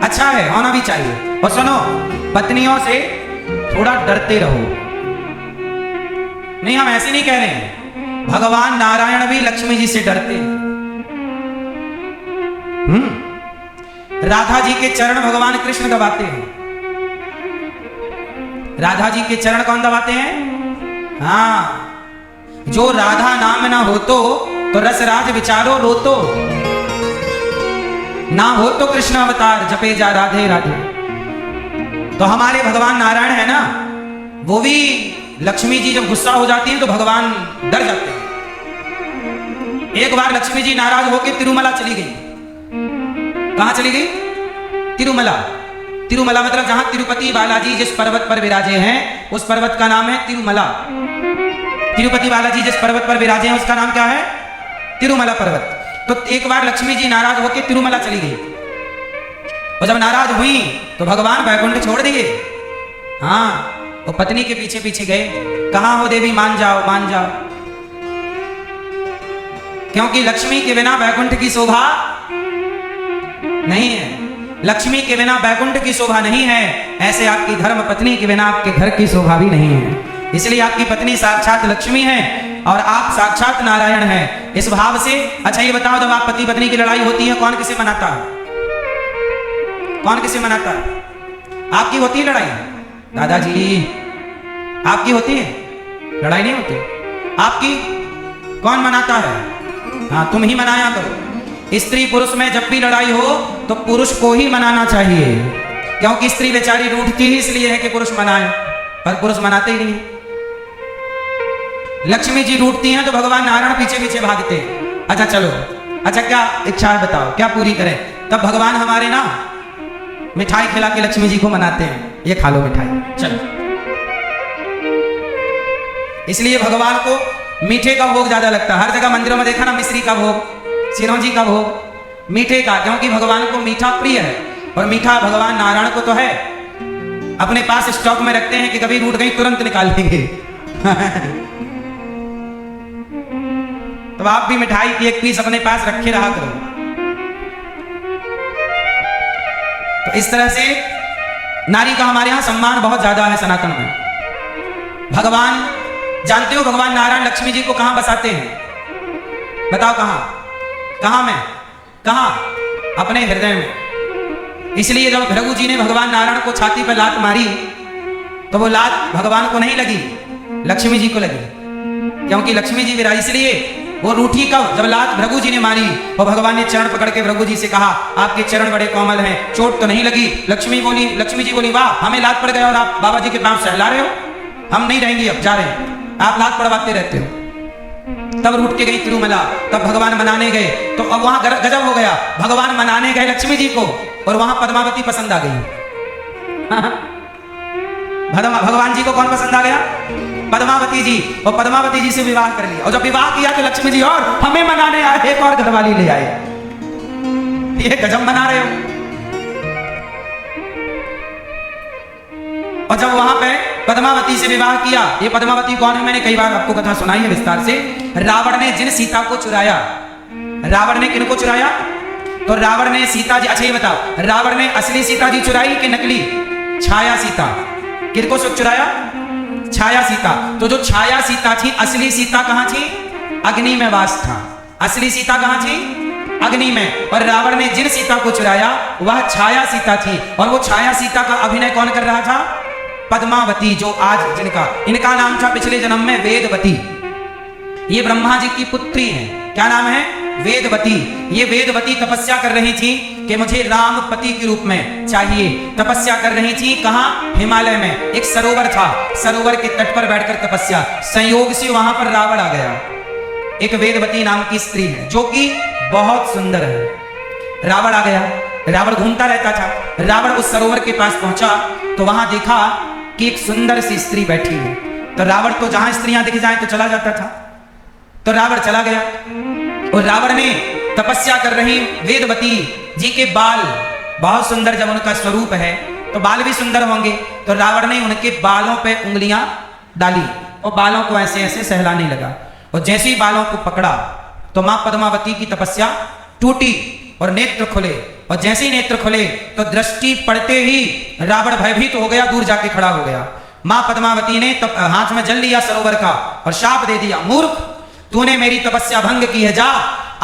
अच्छा है, होना भी चाहिए। और सुनो, पत्नियों से थोड़ा डरते रहो। नहीं, हम ऐसे नहीं कह रहे हैं, भगवान नारायण भी लक्ष्मी जी से डरते हैं। राधा जी के चरण भगवान कृष्ण दबाते हैं। राधा जी के चरण कौन दबाते हैं? हाँ, जो राधा नाम ना हो तो रसराज विचारो रोतो, ना हो तो कृष्ण अवतार जपे जा राधे राधे। तो हमारे भगवान नारायण है ना, वो भी लक्ष्मी जी जब गुस्सा हो जाती है तो भगवान डर जाते हैं। एक बार लक्ष्मी जी नाराज होकर तिरुमला चली गई। कहां चली गई? तिरुमला। तिरुमला मतलब जहां तिरुपति बालाजी जिस पर्वत पर विराजे हैं, उस पर्वत का नाम है तिरुमला। तिरुपति बालाजी जिस पर्वत पर विराजे हैं उसका नाम क्या है? तिरुमला पर्वत। तो एक बार लक्ष्मी जी नाराज होकर तिरुमला चली गई, और जब नाराज हुई तो भगवान वैकुंठ छोड़ दिए। हाँ, वो पत्नी के पीछे पीछे गए, कहां हो देवी, मान जाओ मान जाओ, क्योंकि लक्ष्मी के बिना वैकुंठ की शोभा नहीं है। लक्ष्मी के बिना वैकुंठ की शोभा नहीं है, ऐसे आपकी धर्म पत्नी के बिना आपके घर की शोभा भी नहीं है। इसलिए आपकी पत्नी साक्षात लक्ष्मी है और आप साक्षात नारायण हैं, इस भाव से। अच्छा ये बताओ, जब आप पति पत्नी की लड़ाई होती है, कौन किसे मनाता है? कौन किसे मनाता है? आपकी होती है लड़ाई? दादाजी, आपकी होती है लड़ाई? नहीं होती। आपकी कौन मनाता है? हाँ, तुम ही मनाया करो। स्त्री पुरुष में जब भी लड़ाई हो तो पुरुष को ही मनाना चाहिए, क्योंकि स्त्री बेचारी रूठती ही इसलिए है कि पुरुष मनाए, पर पुरुष मनाते ही नहीं। लक्ष्मी जी रूठती हैं तो भगवान नारायण पीछे पीछे भागते हैं। अच्छा चलो, अच्छा क्या इच्छा है बताओ, क्या पूरी करें? तब भगवान हमारे ना मिठाई खिला के लक्ष्मी जी को मनाते हैं, ये खा लो मिठाई, चलो। इसलिए भगवान को मीठे का भोग ज्यादा लगता है। हर जगह मंदिरों में देखा ना, मिश्री का भोग, चिरौंजी का भोग, मीठे का, क्योंकि भगवान को मीठा प्रिय है। और मीठा भगवान नारायण को तो है, अपने पास स्टॉक में रखते हैं कि कभी रूठ गई तुरंत निकाल लेंगे। तो आप भी मिठाई की एक पीस अपने पास रखे रहा करो। तो इस तरह से नारी का हमारे यहां सम्मान बहुत ज्यादा है सनातन में। भगवान, जानते हो भगवान नारायण लक्ष्मी जी को कहां बसाते हैं? बताओ कहां? कहां में? कहां? अपने हृदय में। इसलिए जब भृगु जी ने भगवान नारायण को छाती पर लात मारी तो वो लात भगवान को नहीं लगी, लक्ष्मी जी को लगी, क्योंकि लक्ष्मी जी विराज। इसलिए वो रूठी कब? जब लात भृगु जी ने मारी और भगवान ने चरण पकड़ के भृगु जी से कहा, आपके चरण बड़े कोमल हैं, चोट तो नहीं लगी। लक्ष्मी जी बोली, वाह, हमें लात पड़ गया और आप बाबा जी के पांव सहला रहे हो, हम नहीं रहेंगे, अब जा रहे हैं, आप लात पड़वाते रहते हो। तब रूठ के गई तिरुमला। तब भगवान मनाने गए तो अब वहां गजब हो गया। भगवान मनाने गए लक्ष्मी जी को और वहां पद्मावती पसंद आ गई। भगवान जी को कौन पसंद आ गया? पद्मावती जी। और पद्मावती जी से विवाह कर लिया। और जब विवाह किया तो लक्ष्मी जी और हमें मनाने आए, एक और घरवाली ले आए। ये गजब मना रहे हो। और जब वहां पे पद्मावती से विवाह किया, ये पद्मावती कौन है? मैंने कई बार आपको कथा सुनाई है विस्तार से। रावण ने जिन सीता को चुराया, रावण ने किनको चुराया? तो रावण ने सीता जी, अच्छा ये बताओ, रावण ने असली सीता जी चुराई कि नकली? छाया सीता। किनको चुराया? छाया सीता। तो जो छाया सीता थी, असली सीता कहां थी? अग्नि में वास था। असली सीता कहां थी? अग्नि में। और रावण ने जिन सीता को चुराया वह छाया सीता थी। और वो छाया सीता का अभिनय कौन कर रहा था? पद्मावती, जो आज इनका नाम था पिछले जन्म में वेदवती। ये ब्रह्मा जी की पुत्री हैं। क्या नाम है? वेदवती। ये वेदवती तपस्या कर रही थी कि मुझे राम पति के रूप में चाहिए। तपस्या कर रही थी कहां? हिमालय में। एक सरोवर था, सरोवर के तट पर बैठकर तपस्या। संयोग से वहां पर रावण आ गया। एक वेदवती नाम की स्त्री है जो कि बहुत सुंदर है। रावण आ गया। रावण घूमता रहता था। रावण उस सरोवर के पास पहुंचा तो वहां देखा कि एक सुंदर सी स्त्री बैठी है। तो रावण तो जहां स्त्रियां दिख जाए तो चला जाता था। तो रावण चला गया और रावण ने तपस्या कर रही वेदवती जी के बाल बहुत सुंदर जब उनका स्वरूप है तो बाल भी सुंदर होंगे। तो रावण ने उनके बालों पे उंगलियां डाली और बालों को ऐसे ऐसे सहलाने लगा। और जैसे ही बालों को पकड़ा तो मां पद्मावती की तपस्या टूटी और नेत्र खुले। और जैसे ही नेत्र खुले तो दृष्टि पड़ते ही रावण भयभीत हो गया, दूर जाके खड़ा हो गया। मां पद्मावती ने हाथ में जल लिया सरोवर का और शाप दे दिया, मूर्ख, तूने मेरी तपस्या भंग की है, जा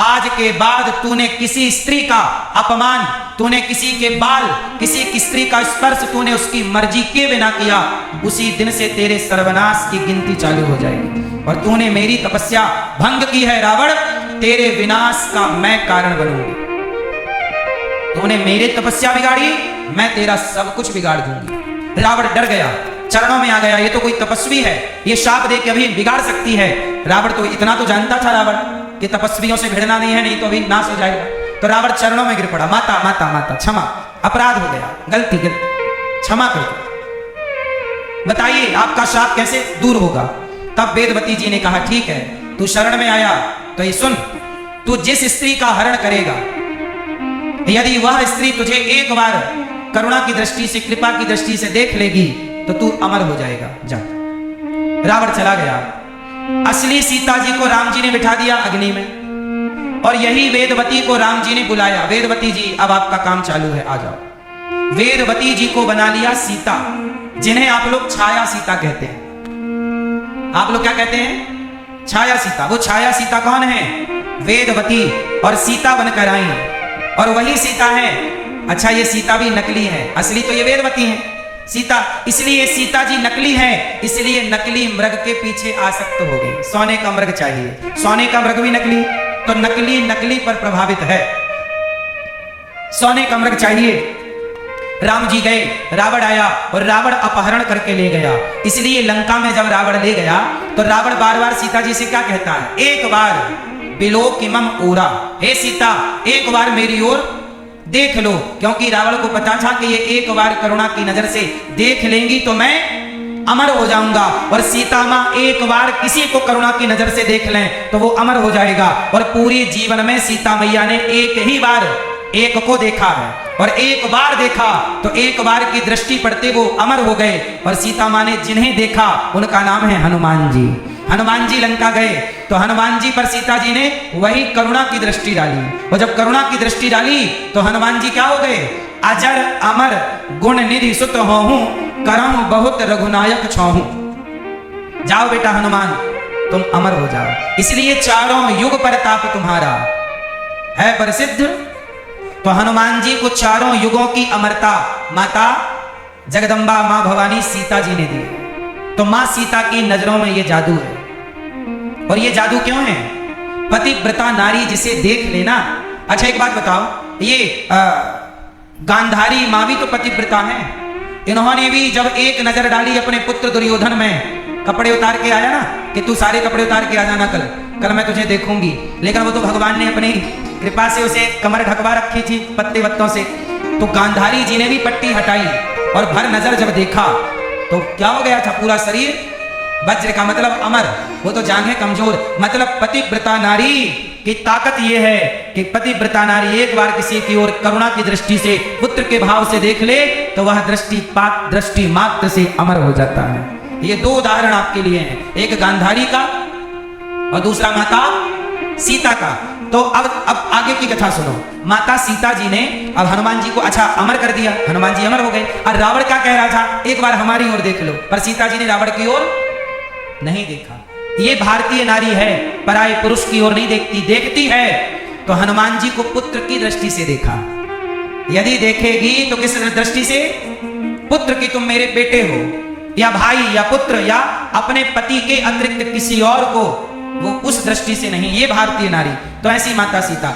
आज के बाद तूने किसी स्त्री का अपमान, तूने किसी के बाल, किसी की स्त्री का स्पर्श तूने उसकी मर्जी के बिना किया, उसी दिन से तेरे सर्वनाश की गिनती चालू हो जाएगी। और तूने मेरी तपस्या भंग की है रावण, तेरे विनाश का मैं कारण बनूंगी। तूने मेरी तपस्या बिगाड़ी, मैं तेरा सब कुछ बिगाड़ दूंगी। रावण डर गया, चरणों में आ गया, ये तो कोई तपस्वी है, ये शाप दे के अभी बिगाड़ सकती है। रावण तो इतना तो जानता था रावण कि तपस्वियों से भिड़ना नहीं है, नहीं तो अभी नाश हो जाएगा। तो रावण चरणों में गिर पड़ा, माता माता माता क्षमा, अपराध हो गया, गलती क्षमा कर दो, बताइए आपका शाप कैसे दूर होगा। तब वेदवती जी ने कहा, ठीक है तू शरण में आया तो ये सुन, तू जिस स्त्री का हरण करेगा, यदि वह स्त्री तुझे एक बार करुणा की दृष्टि से, कृपा की दृष्टि से देख लेगी तो तू अमर हो जाएगा, जा। रावण चला गया। असली सीता जी को राम जी ने बिठा दिया अग्नि में और यही वेदवती को राम जी ने बुलाया, वेदवती जी अब आपका काम चालू है, आ जाओ। वेदवती जी को बना लिया सीता, जिन्हें आप लोग छाया सीता कहते हैं। आप लोग क्या कहते हैं? छाया सीता। वो छाया सीता कौन है? वेदवती और सीता बनकर आई और वही सीता है। अच्छा ये सीता भी नकली है, असली तो ये वेदवती है सीता। इसलिए सीता जी नकली है, इसलिए नकली मृग के पीछे आसक्त हो गई। सोने का मृग चाहिए, सोने का मृग भी नकली, तो नकली नकली पर प्रभावित है, सोने का मृग चाहिए। राम जी गए, रावण आया और रावण अपहरण करके ले गया। इसलिए लंका में जब रावण ले गया तो रावण बार बार सीता जी से क्या कहता है? एक बार बिलोकिमम ओरा, हे सीता एक बार मेरी ओर देख लो, क्योंकि रावण को पता था कि ये एक बार करुणा की नजर से देख लेंगी तो मैं अमर हो जाऊंगा। और सीता मां एक बार किसी को करुणा की नजर से देख लें तो वो अमर हो जाएगा। और पूरे जीवन में सीता मैया ने एक ही बार एक को देखा है और एक बार देखा तो एक बार की दृष्टि पड़ते वो अमर हो गए। और सीता मां ने जिन्हें देखा उनका नाम है हनुमान जी। हनुमान जी लंका गए तो हनुमान जी पर सीता जी ने वही करुणा की दृष्टि डाली और जब करुणा की दृष्टि डाली तो हनुमान जी क्या हो गए? अजर अमर गुण निधि सुत होहूं, करम बहुत रघुनायक छौहूं। जाओ बेटा हनुमान तुम अमर हो जाओ। इसलिए चारों युग प्रताप तुम्हारा है प्रसिद्ध। तो हनुमान जी को चारों युगों की अमरता माता जगदम्बा मां भवानी सीता जी ने दी। तो मां सीता की नजरों में ये जादू है। और ये जादू क्यों है? पतिव्रता नारी जिसे देख लेना। अच्छा एक बात बताओ, ये गांधारी मां भी तो पतिव्रता है। इन्होंने भी जब एक नजर डाली अपने पुत्र दुर्योधन में, कपड़े उतार के आया ना कि तू सारे कपड़े उतार के आ जाना, कल मैं तुझे देखूंगी। लेकिन वो तो भगवान ने अपनी कृपा से उसे कमर ढकवा रखी थी पत्ते वत्तों से। तो गांधारी जी ने भी पट्टी हटाई और भर नजर जब देखा तो क्या हो गया था? पूरा शरीर वज्र का, मतलब अमर। वो तो जांघें कमजोर। मतलब पतिव्रता नारी की ताकत ये है कि पतिव्रता नारी एक बार किसी की ओर करुणा की दृष्टि से, पुत्र के भाव से देख ले तो वह दृष्टि मात्र से अमर हो जाता है। ये दो उदाहरण आपके लिए हैं, एक गांधारी का और दूसरा माता सीता का। तो अब आगे की कथा सुनो। माता सीता जी ने अब हनुमान जी को अच्छा अमर कर दिया, हनुमान जी अमर हो गए। और रावण क्या कह रहा था? एक बार हमारी ओर देख लो। पर सीता जी ने रावण की ओर नहीं देखा। ये भारतीय नारी है, पराये पुरुष की ओर नहीं देखती, देखती है तो हनुमान जी को पुत्र की दृष्टि से देखा। यदि देखेगी तो किस दृष्टि से? पुत्र की, तुम मेरे बेटे हो या भाई या पुत्र या अपने पति के अतिरिक्त किसी और को, वो उस दृष्टि से नहीं। ये भारतीय नारी। तो ऐसी माता सीता।